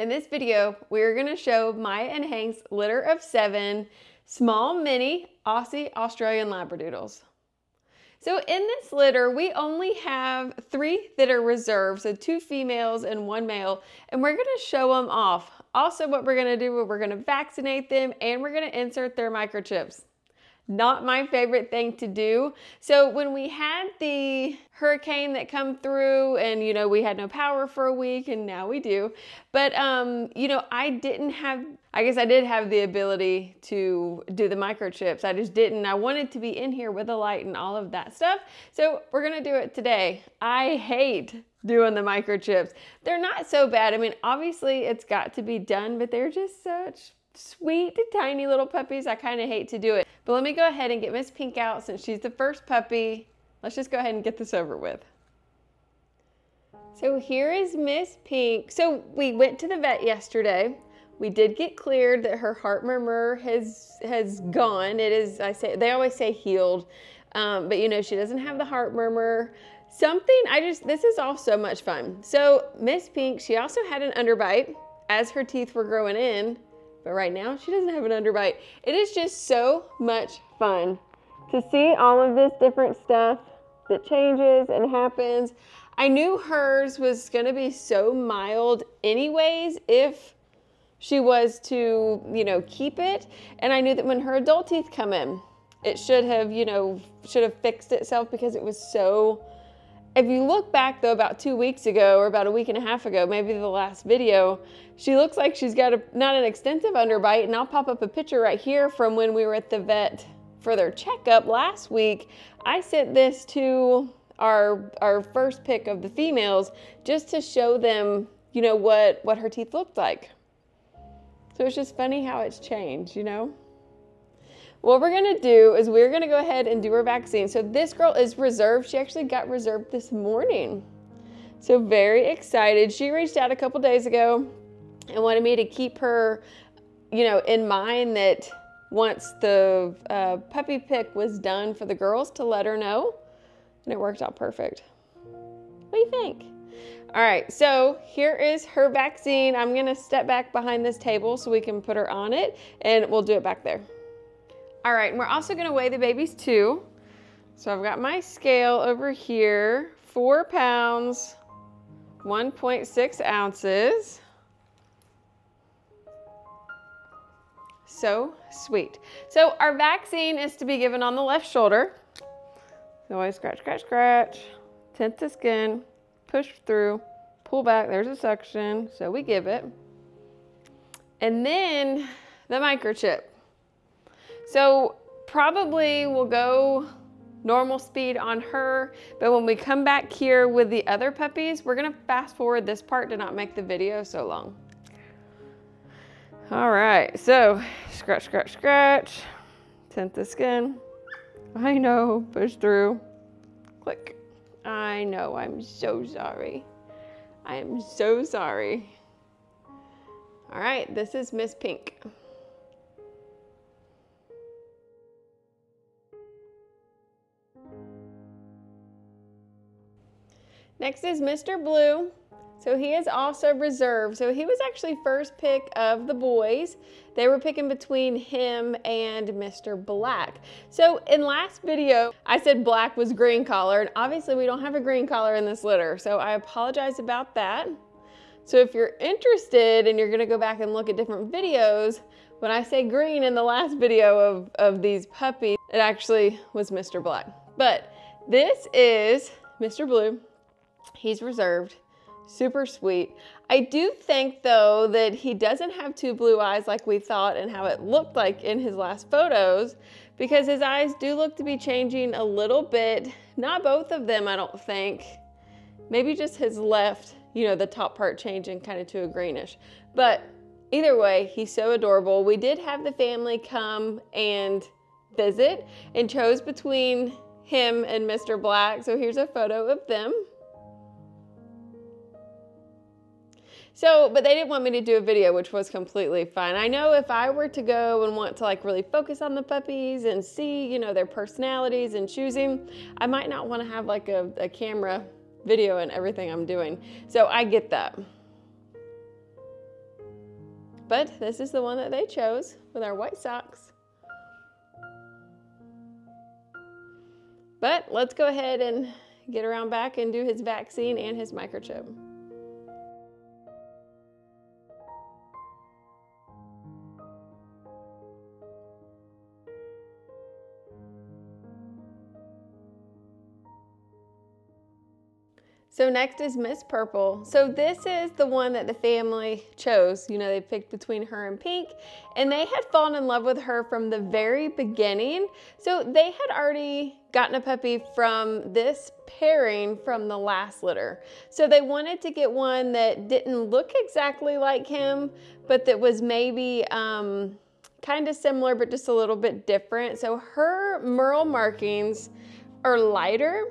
In this video, we're gonna show Maya and Hank's litter of 7 small mini Aussie Australian Labradoodles. So in this litter, we only have 3 that are reserved, so 2 females and 1 male, and we're gonna show them off. Also, what we're gonna do, we're gonna vaccinate them and we're gonna insert their microchips. Not my favorite thing to do. So when we had the hurricane that come through and, we had no power for a week and now we do. But, I did have the ability to do the microchips. I just didn't. I wanted to be in here with a light and all of that stuff. So we're going to do it today. I hate doing the microchips. They're not so bad. I mean, obviously it's got to be done, but they're just such sweet, tiny little puppies. I kind of hate to do it. But let me go ahead and get Miss Pink out since she's the first puppy. Let's just go ahead and get this over with. So here is Miss Pink. So we went to the vet yesterday. We did get cleared that her heart murmur has gone. It is, they always say healed. But she doesn't have the heart murmur. This is all so much fun. So Miss Pink, she also had an underbite as her teeth were growing in. But right now, she doesn't have an underbite. It is just so much fun to see all of this different stuff that changes and happens. I knew hers was going to be so mild anyways if she was to, keep it. And I knew that when her adult teeth come in, it should have fixed itself because it was so... If you look back though, about 2 weeks ago or about a week and a half ago, maybe the last video, she looks like she's got not an extensive underbite, and I'll pop up a picture right here from when we were at the vet for their checkup last week. I sent this to our first pick of the females just to show them, what her teeth looked like. So it's just funny how it's changed, What we're gonna do is we're gonna go ahead and do her vaccine. So this girl is reserved. She actually got reserved this morning. So very excited. She reached out a couple days ago and wanted me to keep her, in mind that once the puppy pick was done for the girls to let her know. And it worked out perfect. What do you think? All right, so here is her vaccine. I'm gonna step back behind this table so we can put her on it, and we'll do it back there. All right, and we're also gonna weigh the babies too. So I've got my scale over here, 4 pounds, 1.6 ounces. So sweet. So our vaccine is to be given on the left shoulder. So I scratch, scratch, scratch, tense the skin, push through, pull back, there's a suction, so we give it. And then the microchip. So probably we'll go normal speed on her, but when we come back here with the other puppies, we're gonna fast forward this part to not make the video so long. All right, so scratch, scratch, scratch, tint the skin. I know, push through, click. I know, I'm so sorry. I am so sorry. All right, this is Miss Pink. Next is Mr. Blue. So he is also reserved. So he was actually first pick of the boys. They were picking between him and Mr. Black. So in last video, I said Black was green collar, and obviously we don't have a green collar in this litter. So I apologize about that. So if you're interested and you're gonna go back and look at different videos, when I say green in the last video of these puppies, it actually was Mr. Black. But this is Mr. Blue. He's reserved, super sweet. I do think though that he doesn't have 2 blue eyes like we thought and how it looked like in his last photos, because his eyes do look to be changing a little bit. Not both of them, I don't think. Maybe just his left, the top part changing kind of to a greenish. But either way, he's so adorable. We did have the family come and visit and chose between him and Mr. Black. So here's a photo of them. So, but they didn't want me to do a video, which was completely fine. I know if I were to go and want to really focus on the puppies and see, their personalities and choosing, I might not want to have a camera video and everything I'm doing. So I get that. But this is the one that they chose with our white socks. But let's go ahead and get around back and do his vaccine and his microchip. So next is Miss Purple. So this is the one that the family chose. You know, they picked between her and Pink, and they had fallen in love with her from the very beginning. So they had already gotten a puppy from this pairing from the last litter. So they wanted to get one that didn't look exactly like him, but that was maybe kind of similar, but just a little bit different. So her merle markings are lighter.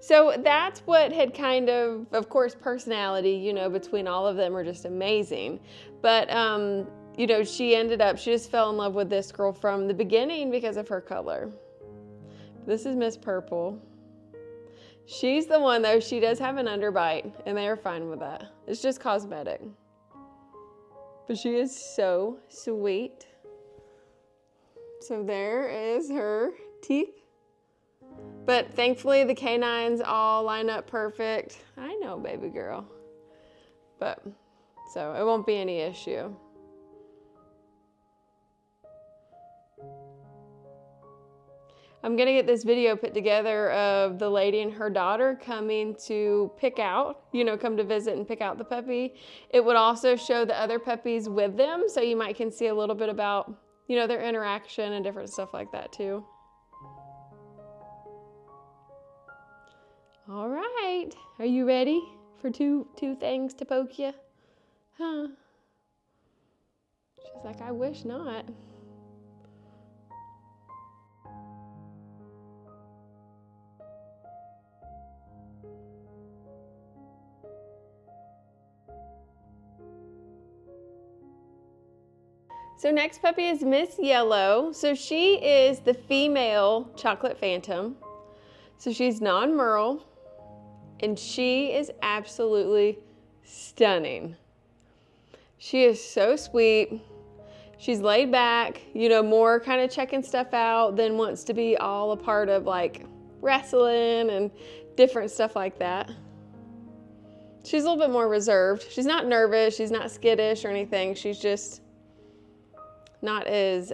So that's what had kind of course, personality, you know, between all of them are just amazing. But, you know, she just fell in love with this girl from the beginning because of her color. This is Miss Purple. She's the one, though, she does have an underbite, and they are fine with that. It's just cosmetic. But she is so sweet. So there is her teeth. But thankfully the canines all line up perfect. I know, baby girl. But, so it won't be any issue. I'm gonna get this video put together of the lady and her daughter coming to pick out, you know, come to visit and pick out the puppy. It would also show the other puppies with them, so you might can see a little bit about, you know, their interaction and different stuff like that too. All right, are you ready for two things to poke you? Huh? She's like, I wish not. So next puppy is Miss Yellow. So she is the female chocolate phantom. So she's non-merle. And she is absolutely stunning. She is so sweet. She's laid back, you know, more kind of checking stuff out than wants to be all a part of like wrestling and different stuff like that. She's a little bit more reserved. She's not nervous. She's not skittish or anything. She's just not as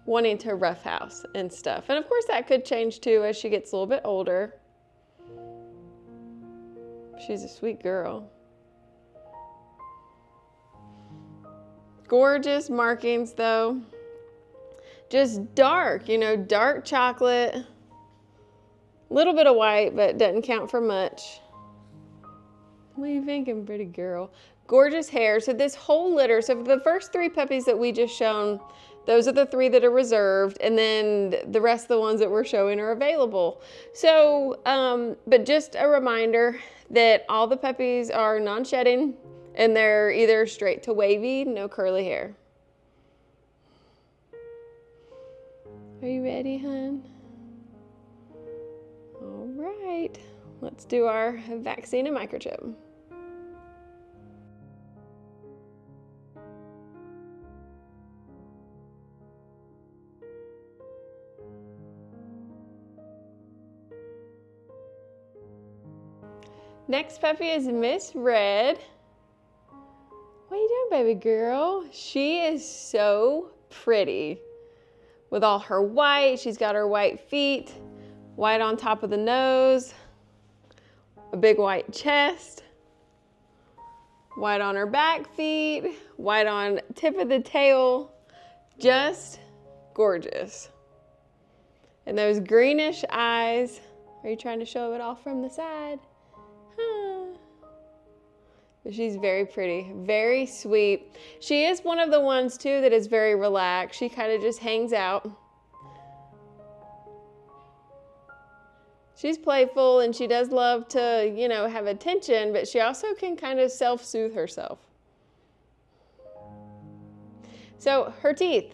wanting to roughhouse and stuff. And of course that could change too as she gets a little bit older. She's a sweet girl. Gorgeous markings though. Just dark, you know, dark chocolate. A little bit of white, but doesn't count for much. What are you thinking, pretty girl? Gorgeous hair. So this whole litter, so for the first 3 puppies that we just shown, those are the 3 that are reserved, and then the rest of the ones that we're showing are available. So, but just a reminder that all the puppies are non-shedding, and they're either straight to wavy, no curly hair. Are you ready, hon? All right, let's do our vaccine and microchip. Next puppy is Miss Red. What are you doing, baby girl? She is so pretty. With all her white, she's got her white feet, white on top of the nose, a big white chest, white on her back feet, white on tip of the tail. Just gorgeous. And those greenish eyes. Are you trying to show it all from the side? But she's very pretty, very sweet. She is one of the ones too that is very relaxed. She kind of just hangs out. She's playful and she does love to, you know, have attention, but she also can kind of self-soothe herself. So her teeth.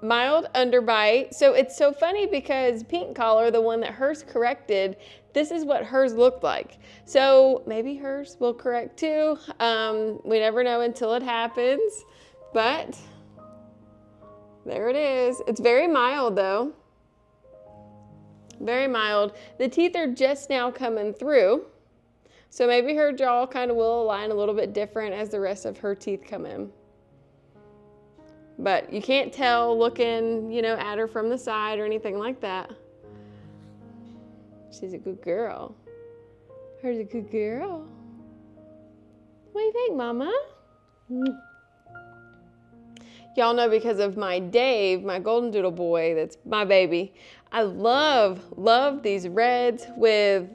Mild underbite. So it's so funny because Pink Collar, the one that hers corrected, this is what hers looked like. So maybe hers will correct too. We never know until it happens, but there it is. It's very mild though. Very mild. The teeth are just now coming through. So maybe her jaw kind of will align a little bit different as the rest of her teeth come in. But you can't tell looking, you know, at her from the side or anything like that. She's a good girl. Her's a good girl. What do you think, Mama? Y'all know because of my Dave, my golden doodle boy, that's my baby, I love these reds with,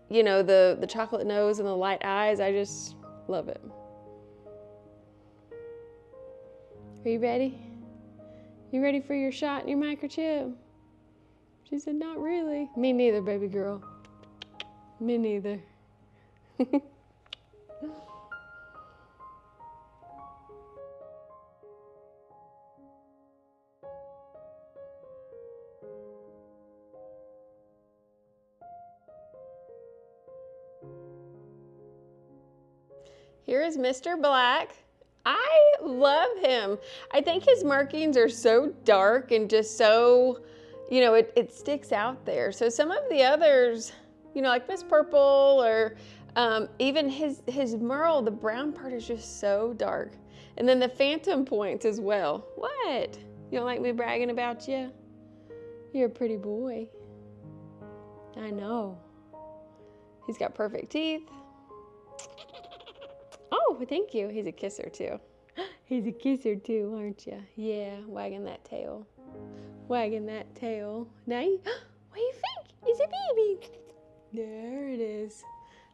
you know, the chocolate nose and the light eyes. I just love it. Are you ready? You ready for your shot and your microchip? She said, not really. Me neither, baby girl. Me neither. Here is Mr. Black. I love him. I think his markings are so dark and just so, you know, it sticks out there. So some of the others, you know, like Miss Purple or even his Merle, the brown part is just so dark. And then the phantom points as well. What? You don't like me bragging about you? You're a pretty boy. I know. He's got perfect teeth. Oh, thank you. He's a kisser too. He's a kisser too, aren't you? Yeah, wagging that tail. Wagging that tail. Now, what do you think? It's a baby. There it is.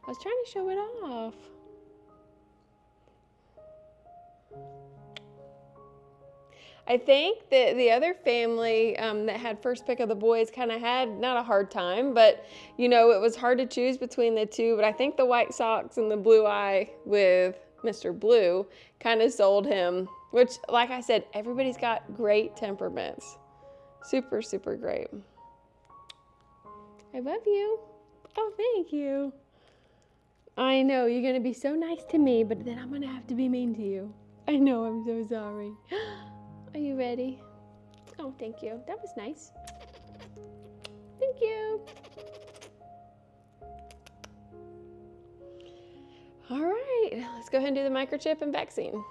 I was trying to show it off. I think that the other family that had first pick of the boys kind of had, not a hard time, but, you know, it was hard to choose between the two. But I think the white socks and the blue eye with Mr. Blue kind of sold him, which, like I said, everybody's got great temperaments. Super, super great. I love you. Oh, thank you. I know, you're going to be so nice to me, but then I'm going to have to be mean to you. I know, I'm so sorry. Are you ready? Oh, thank you. That was nice. Thank you. All right, let's go ahead and do the microchip and vaccine.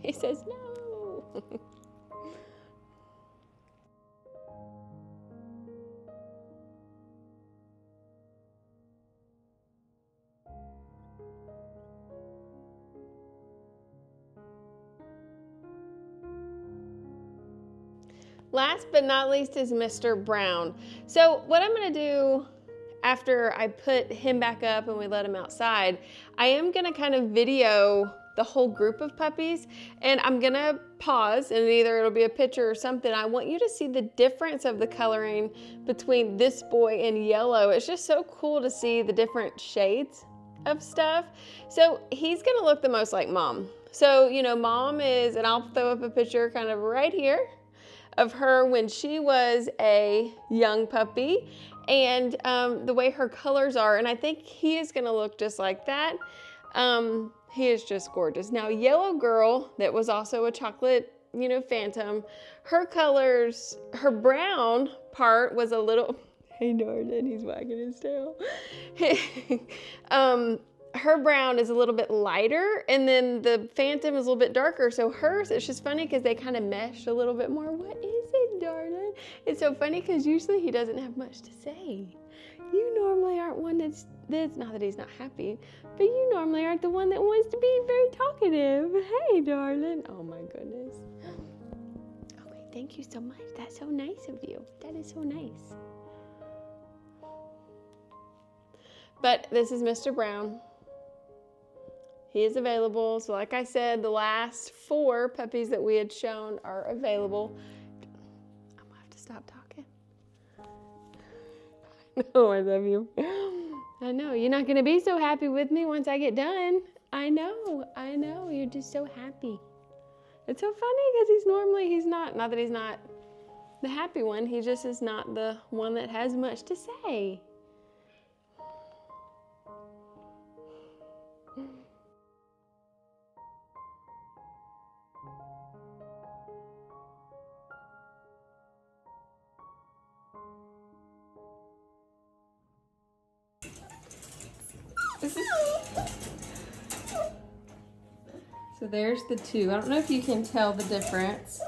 He says no. Last but not least is Mr. Brown. So what I'm gonna do after I put him back up and we let him outside, I am gonna kind of video the whole group of puppies, and I'm gonna pause, and either it'll be a picture or something. I want you to see the difference of the coloring between this boy and yellow. It's just so cool to see the different shades of stuff. So he's gonna look the most like Mom. So, you know, Mom is, and I'll throw up a picture kind of right here of her when she was a young puppy, and the way her colors are, and I think he is gonna look just like that. He is just gorgeous. Now, Yellow Girl, that was also a chocolate, you know, phantom, her colors, her brown part was a little, hey Norton, he's wagging his tail. Her brown is a little bit lighter, and then the phantom is a little bit darker. So hers, it's just funny because they kind of mesh a little bit more. What is it, darling? It's so funny because usually he doesn't have much to say. You normally aren't one that's not that he's not happy, but you normally aren't the one that wants to be very talkative. Hey, darling. Oh my goodness. Okay, thank you so much. That's so nice of you. That is so nice. But this is Mr. Brown. He is available. So like I said, the last 4 puppies that we had shown are available. I'm gonna have to stop talking. Oh, I love you. I know, you're not gonna be so happy with me once I get done. I know, you're just so happy. It's so funny because he's not that he's not the happy one, he just is not the one that has much to say. So there's the two. I don't know if you can tell the difference.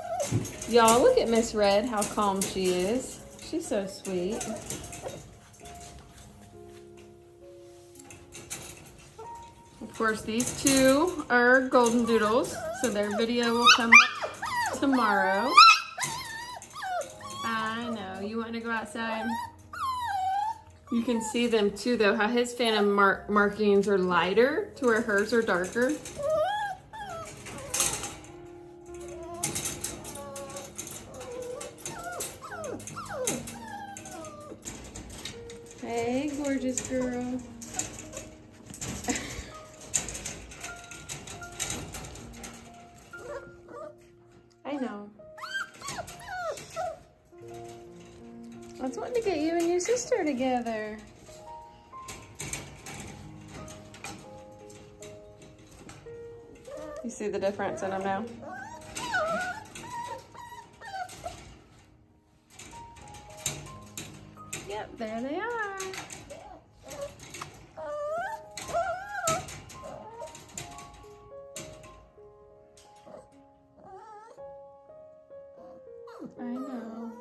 Y'all, look at Miss Red, how calm she is. She's so sweet. Of course, these two are golden doodles, so their video will come up tomorrow. I know, you want to go outside? You can see them too, though, how his phantom markings are lighter to where hers are darker. Hey, gorgeous girl. I know. I was wanting to get you and your sister together. You see the difference in them now? Yep, there they are. I know.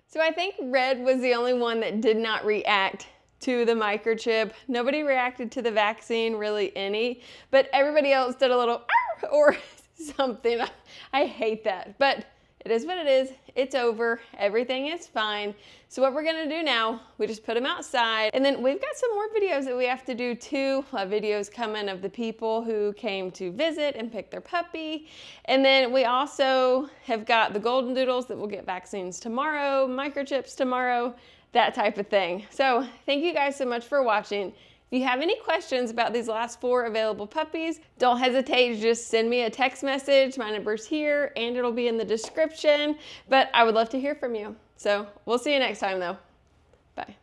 So I think Red was the only one that did not react to the microchip. Nobody reacted to the vaccine, really any, but everybody else did a little or something. I hate that, but it is what it is. It's over. Everything is fine. So what we're gonna do now, we just put them outside, and then we've got some more videos that we have to do too. A lot of videos coming of the people who came to visit and pick their puppy. And then we also have got the golden doodles that will get vaccines tomorrow, microchips tomorrow, that type of thing. So thank you guys so much for watching. If you have any questions about these last 4 available puppies, don't hesitate to just send me a text message. My number's here and it'll be in the description, but I would love to hear from you. So we'll see you next time though. Bye.